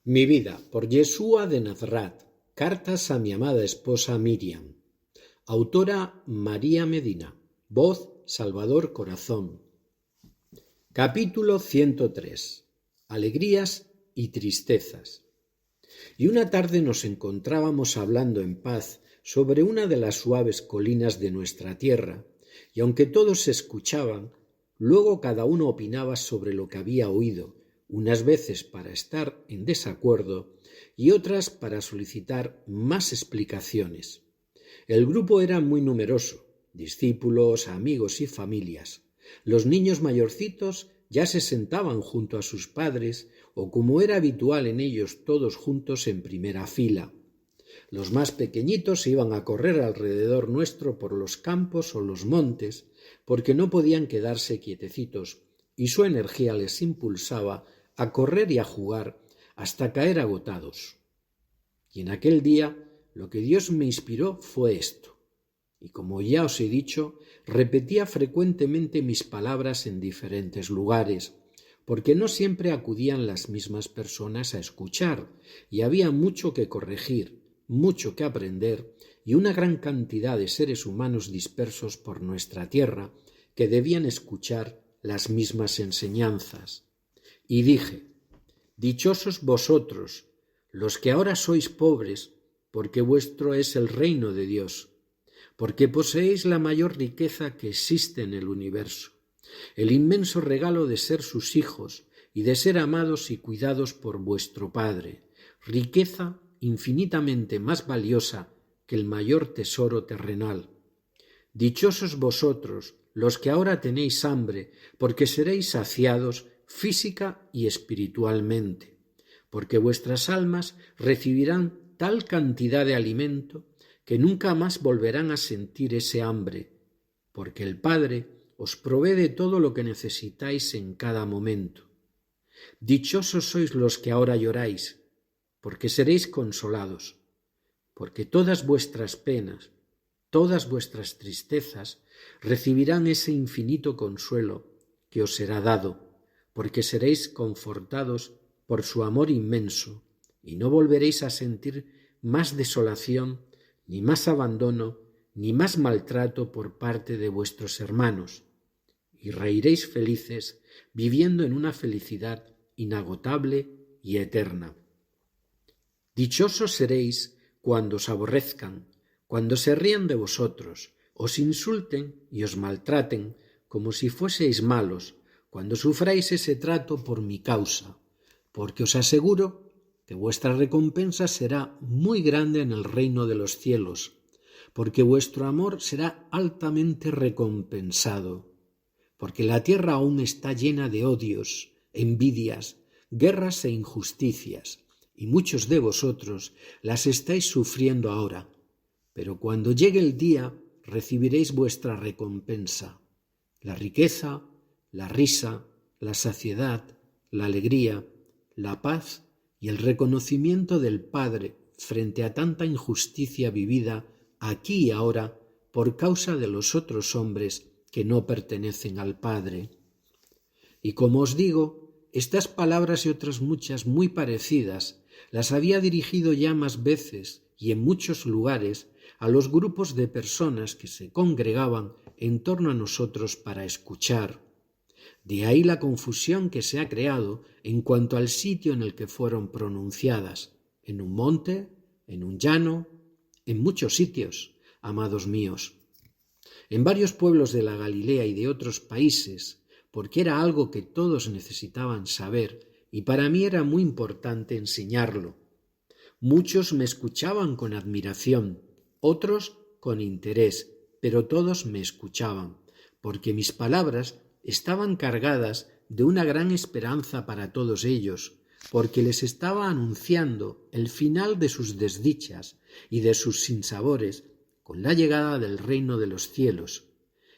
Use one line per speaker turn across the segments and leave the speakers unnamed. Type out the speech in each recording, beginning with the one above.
Mi vida, por Yeshua de Nazaret. Cartas a mi amada esposa Miriam. Autora María Medina. Voz Salvador Corazón. Capítulo 103. Alegrías y tristezas. Y una tarde nos encontrábamos hablando en paz sobre una de las suaves colinas de nuestra tierra, y aunque todos escuchaban, luego cada uno opinaba sobre lo que había oído, unas veces para estar en desacuerdo y otras para solicitar más explicaciones. El grupo era muy numeroso, discípulos, amigos y familias. Los niños mayorcitos ya se sentaban junto a sus padres o, como era habitual en ellos, todos juntos en primera fila. Los más pequeñitos iban a correr alrededor nuestro por los campos o los montes, porque no podían quedarse quietecitos, y su energía les impulsaba a correr y a jugar hasta caer agotados. Y en aquel día lo que Dios me inspiró fue esto. Y como ya os he dicho, repetía frecuentemente mis palabras en diferentes lugares, porque no siempre acudían las mismas personas a escuchar, y había mucho que corregir, mucho que aprender, y una gran cantidad de seres humanos dispersos por nuestra tierra que debían escuchar las mismas enseñanzas. Y dije: dichosos vosotros, los que ahora sois pobres, porque vuestro es el reino de Dios, porque poseéis la mayor riqueza que existe en el universo, el inmenso regalo de ser sus hijos y de ser amados y cuidados por vuestro Padre, riqueza infinitamente más valiosa que el mayor tesoro terrenal. Dichosos vosotros, los que ahora tenéis hambre, porque seréis saciados física y espiritualmente, porque vuestras almas recibirán tal cantidad de alimento que nunca más volverán a sentir ese hambre, porque el Padre os provee de todo lo que necesitáis en cada momento. Dichosos sois los que ahora lloráis, porque seréis consolados, porque todas vuestras penas, todas vuestras tristezas recibirán ese infinito consuelo que os será dado, porque seréis confortados por su amor inmenso, y no volveréis a sentir más desolación, ni más abandono, ni más maltrato por parte de vuestros hermanos, y reiréis felices, viviendo en una felicidad inagotable y eterna. Dichosos seréis cuando os aborrezcan, cuando se rían de vosotros, os insulten y os maltraten como si fueseis malos, cuando sufráis ese trato por mi causa, porque os aseguro que vuestra recompensa será muy grande en el reino de los cielos, porque vuestro amor será altamente recompensado, porque la tierra aún está llena de odios, envidias, guerras e injusticias, y muchos de vosotros las estáis sufriendo ahora, pero cuando llegue el día recibiréis vuestra recompensa, la riqueza, la risa, la saciedad, la alegría, la paz y el reconocimiento del Padre frente a tanta injusticia vivida aquí y ahora por causa de los otros hombres que no pertenecen al Padre. Y como os digo, estas palabras y otras muchas muy parecidas las había dirigido ya más veces y en muchos lugares a los grupos de personas que se congregaban en torno a nosotros para escuchar. De ahí la confusión que se ha creado en cuanto al sitio en el que fueron pronunciadas, en un monte, en un llano, en muchos sitios, amados míos, en varios pueblos de la Galilea y de otros países, porque era algo que todos necesitaban saber y para mí era muy importante enseñarlo. Muchos me escuchaban con admiración, otros con interés, pero todos me escuchaban, porque mis palabras estaban cargadas de una gran esperanza para todos ellos, porque les estaba anunciando el final de sus desdichas y de sus sinsabores con la llegada del reino de los cielos,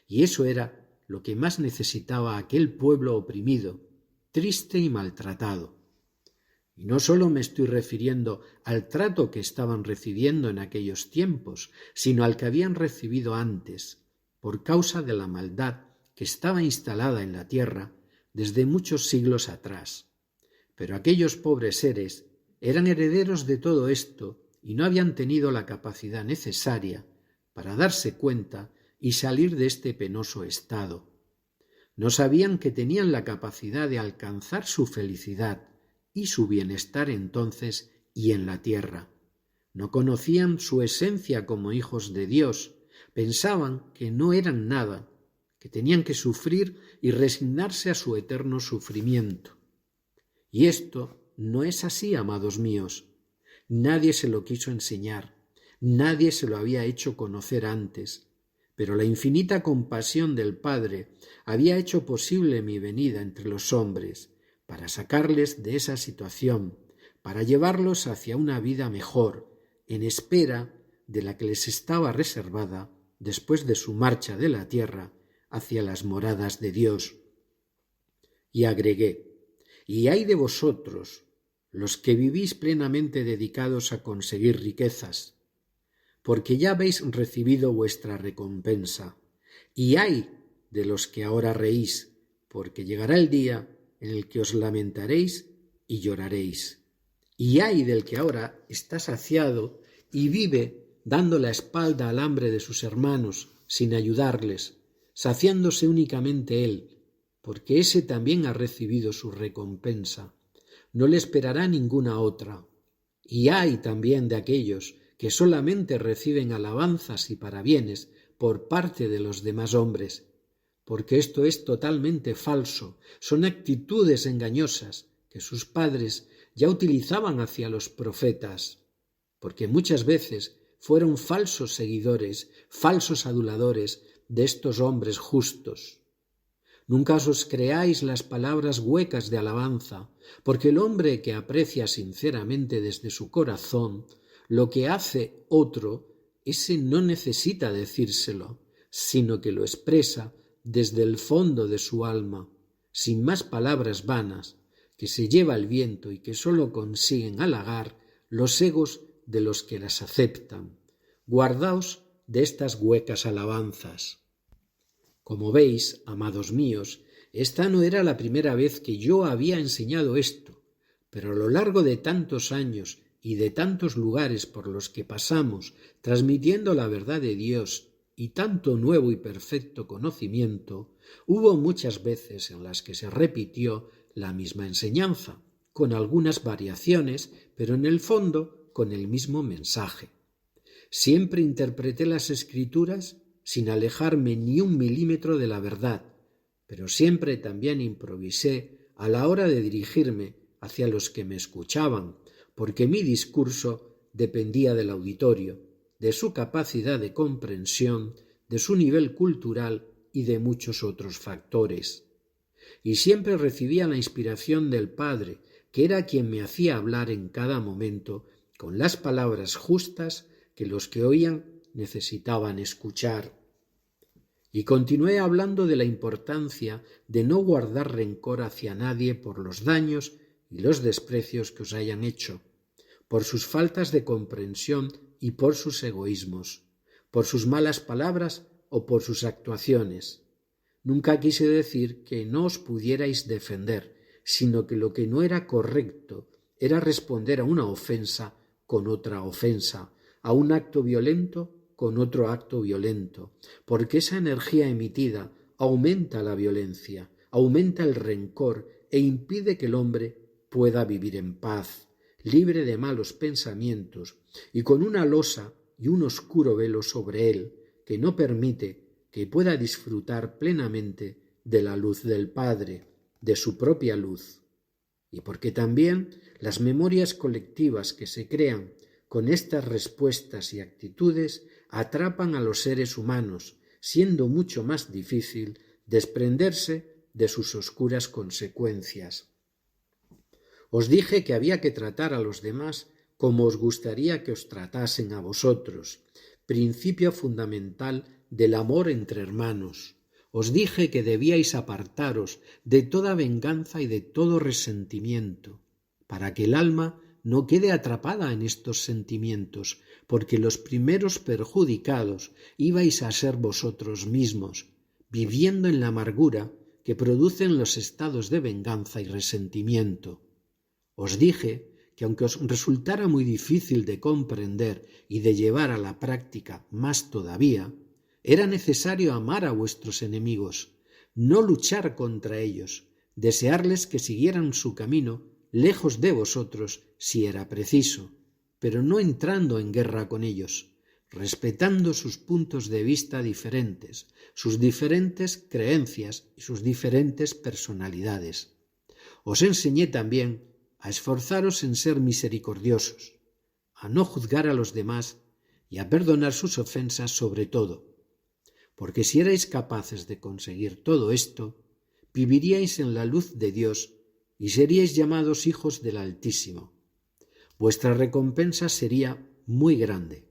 y eso era lo que más necesitaba aquel pueblo oprimido, triste y maltratado. Y no solo me estoy refiriendo al trato que estaban recibiendo en aquellos tiempos, sino al que habían recibido antes, por causa de la maldad que estaba instalada en la tierra desde muchos siglos atrás. Pero aquellos pobres seres eran herederos de todo esto y no habían tenido la capacidad necesaria para darse cuenta y salir de este penoso estado. No sabían que tenían la capacidad de alcanzar su felicidad y su bienestar entonces y en la tierra. No conocían su esencia como hijos de Dios, pensaban que no eran nada, que tenían que sufrir y resignarse a su eterno sufrimiento. Y esto no es así, amados míos. Nadie se lo quiso enseñar, nadie se lo había hecho conocer antes, pero la infinita compasión del Padre había hecho posible mi venida entre los hombres, para sacarles de esa situación, para llevarlos hacia una vida mejor, en espera de la que les estaba reservada después de su marcha de la tierra hacia las moradas de Dios. Y agregué: y ay de vosotros, los que vivís plenamente dedicados a conseguir riquezas, porque ya habéis recibido vuestra recompensa. Y ay de los que ahora reís, porque llegará el día en el que os lamentaréis y lloraréis. Y ay del que ahora está saciado y vive dando la espalda al hambre de sus hermanos, sin ayudarles, saciándose únicamente él, porque ese también ha recibido su recompensa. No le esperará ninguna otra. Y ay también de aquellos que solamente reciben alabanzas y parabienes por parte de los demás hombres, porque esto es totalmente falso, son actitudes engañosas que sus padres ya utilizaban hacia los profetas, porque muchas veces fueron falsos seguidores, falsos aduladores de estos hombres justos. Nunca os creáis las palabras huecas de alabanza, porque el hombre que aprecia sinceramente desde su corazón lo que hace otro, ese no necesita decírselo, sino que lo expresa desde el fondo de su alma, sin más palabras vanas, que se lleva el viento y que sólo consiguen halagar los egos de los que las aceptan. Guardaos de estas huecas alabanzas. Como veis, amados míos, esta no era la primera vez que yo había enseñado esto, pero a lo largo de tantos años y de tantos lugares por los que pasamos, transmitiendo la verdad de Dios y tanto nuevo y perfecto conocimiento, hubo muchas veces en las que se repitió la misma enseñanza, con algunas variaciones, pero en el fondo con el mismo mensaje. Siempre interpreté las Escrituras sin alejarme ni un milímetro de la verdad, pero siempre también improvisé a la hora de dirigirme hacia los que me escuchaban, porque mi discurso dependía del auditorio, de su capacidad de comprensión, de su nivel cultural y de muchos otros factores. Y siempre recibía la inspiración del Padre, que era quien me hacía hablar en cada momento con las palabras justas que los que oían necesitaban escuchar. Y continué hablando de la importancia de no guardar rencor hacia nadie por los daños y los desprecios que os hayan hecho, por sus faltas de comprensión y por sus egoísmos, por sus malas palabras o por sus actuaciones. Nunca quise decir que no os pudierais defender, sino que lo que no era correcto era responder a una ofensa con otra ofensa, a un acto violento con otro acto violento, porque esa energía emitida aumenta la violencia, aumenta el rencor e impide que el hombre pueda vivir en paz, libre de malos pensamientos y con una losa y un oscuro velo sobre él que no permite que pueda disfrutar plenamente de la luz del Padre, de su propia luz. Y porque también las memorias colectivas que se crean con estas respuestas y actitudes atrapan a los seres humanos, siendo mucho más difícil desprenderse de sus oscuras consecuencias. Os dije que había que tratar a los demás como os gustaría que os tratasen a vosotros, principio fundamental del amor entre hermanos. Os dije que debíais apartaros de toda venganza y de todo resentimiento, para que el alma no quede atrapada en estos sentimientos, porque los primeros perjudicados ibais a ser vosotros mismos, viviendo en la amargura que producen los estados de venganza y resentimiento. Os dije que aunque os resultara muy difícil de comprender y de llevar a la práctica más todavía, era necesario amar a vuestros enemigos, no luchar contra ellos, desearles que siguieran su camino lejos de vosotros si era preciso, pero no entrando en guerra con ellos, respetando sus puntos de vista diferentes, sus diferentes creencias y sus diferentes personalidades. Os enseñé también a esforzaros en ser misericordiosos, a no juzgar a los demás y a perdonar sus ofensas sobre todo, porque si erais capaces de conseguir todo esto, viviríais en la luz de Dios y seríais llamados hijos del Altísimo. Vuestra recompensa sería muy grande.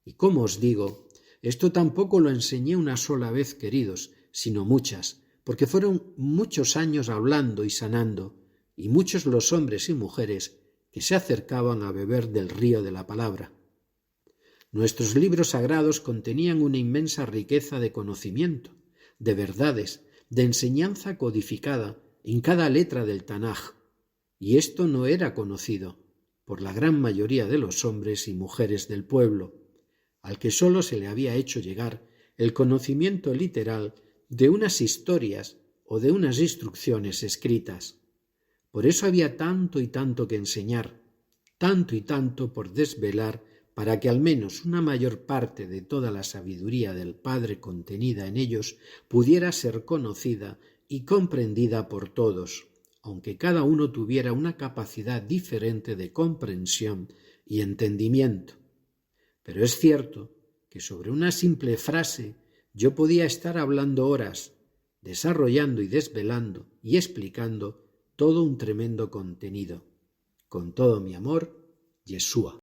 Y como os digo, esto tampoco lo enseñé una sola vez, queridos, sino muchas, porque fueron muchos años hablando y sanando, y muchos los hombres y mujeres que se acercaban a beber del río de la palabra. Nuestros libros sagrados contenían una inmensa riqueza de conocimiento, de verdades, de enseñanza codificada en cada letra del Tanaj, y esto no era conocido por la gran mayoría de los hombres y mujeres del pueblo, al que sólo se le había hecho llegar el conocimiento literal de unas historias o de unas instrucciones escritas. Por eso había tanto y tanto que enseñar, tanto y tanto por desvelar, para que al menos una mayor parte de toda la sabiduría del Padre contenida en ellos pudiera ser conocida y comprendida por todos, aunque cada uno tuviera una capacidad diferente de comprensión y entendimiento. Pero es cierto que sobre una simple frase yo podía estar hablando horas, desarrollando y desvelando y explicando todo un tremendo contenido. Con todo mi amor, Yeshua.